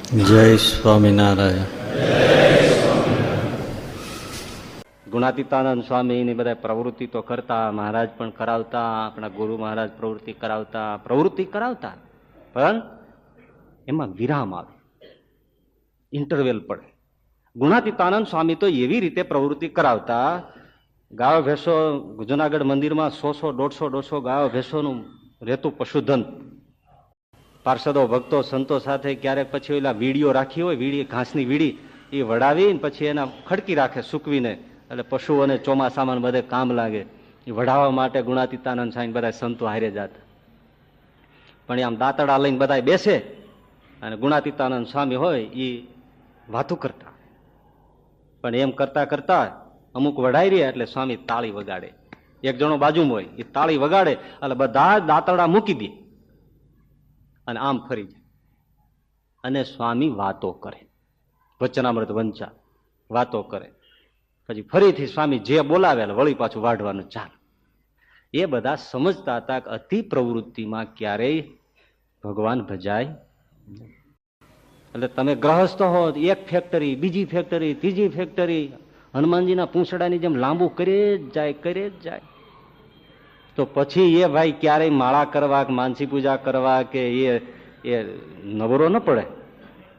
જય સ્વામિનારાયણ. ગુણાતીતાનંદ સ્વામીની બધા પ્રવૃત્તિ તો કરતા, મહારાજ પણ કરાવતા, આપણા ગુરુ મહારાજ પ્રવૃત્તિ કરાવતા, પણ એમાં વિરામ આવે, ઇન્ટરવેલ પડે. ગુણાતીતાનંદ સ્વામી તો એવી રીતે પ્રવૃત્તિ કરાવતા, ગાયો ભેંસો જુનાગઢ મંદિરમાં 100-150 ગાયો ભેંસોનું રહેતું પશુધન. પાર્ષદો ભક્તો સંતો સાથે ક્યારેક પછી ઓલા વીડીઓ રાખી હોય, ઘાસની વીડી એ વડાવીને પછી એના ખડકી રાખે સૂકવીને, એટલે પશુઓને ચોમાસામાં બધે કામ લાગે. એ વઢાવવા માટે ગુણાતીતાનંદ સ્વામી બધા સંતો હારે જતા. પણ આમ દાંતડા લઈને બધા બેસે અને ગુણાતીતાનંદ સ્વામી હોય એ વાતું કરતા. પણ એમ કરતા કરતા અમુક વઢાઈ રહ્યા એટલે સ્વામી તાળી વગાડે. એક જણો બાજુમાં હોય એ તાળી વગાડે એટલે બધા દાંતડા મૂકી દે અને આમ ફરી જાય અને સ્વામી વાતો કરે, વચનામૃત વંચા વાતો કરે. પછી ફરીથી સ્વામી જે બોલાવે વળી પાછું વાઢવાનું ચાલ. એ બધા સમજતા હતા કે અતિ પ્રવૃત્તિમાં ક્યારેય ભગવાન ભજાય. એટલે તમે ગ્રહસ્થ હો, એક ફેક્ટરી, બીજી ફેક્ટરી, ત્રીજી ફેક્ટરી, હનુમાનજીના પૂંછડાની જેમ લાંબુ કરે જ જાય તો પછી એ ભાઈ ક્યારેય માળા કરવા કે માનસી પૂજા કરવા કે એ નવરો ન પડે.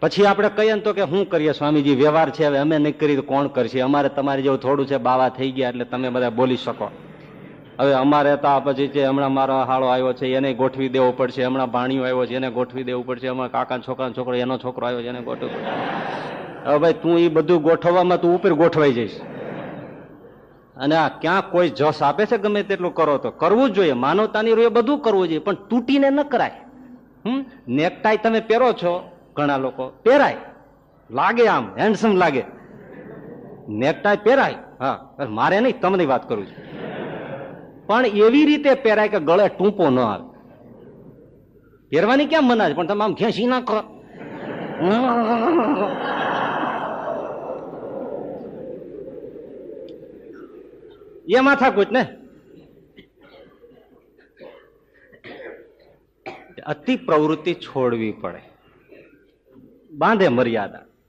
પછી આપણે કહીએ ને તો કે શું કરીએ સ્વામીજી, વ્યવહાર છે, હવે અમે નહીં કરી તો કોણ કરશે, અમારે તમારી જેવું થોડું છે, બાવા થઈ ગયા એટલે તમે બધા બોલી શકો. હવે અમારે તો પછી છે, હમણાં મારો હાળો આવ્યો છે એને ગોઠવી દેવો પડશે, હમણાં ભાણિયો આવ્યો છે એને ગોઠવી દેવું પડશે, હમણાં કાકા છોકરાનો છોકરો એનો છોકરો આવ્યો છે એને ગોઠવું પડશે. હવે ભાઈ તું એ બધું ગોઠવવામાં તું ઉપર ગોઠવાઈ જઈશ. અને આ ક્યાં કોઈ જસ આપે છે? ગમે તેટલું કરો તો કરવું જ જોઈએ, માનવતાની રૂએ બધું કરવું જોઈએ, પણ તૂટીને ન કરાય. નેકટાઈ તમે પહેરો છો, ઘણા લોકો પહેરાય, લાગે આમ હેન્ડસમ લાગે, નેકટાઈ પહેરાય, હા, મારે નહીં તમને વાત કરું છું, પણ એવી રીતે પહેરાય કે ગળે ટૂંપો ન આવે. પહેરવાની ક્યાં મના છે, પણ તમે આમ ખેંચી નાખો એ માથાકૂટ ને. અતિ પ્રવૃત્તિ છોડવી પડે, બાંધે મર્યાદા.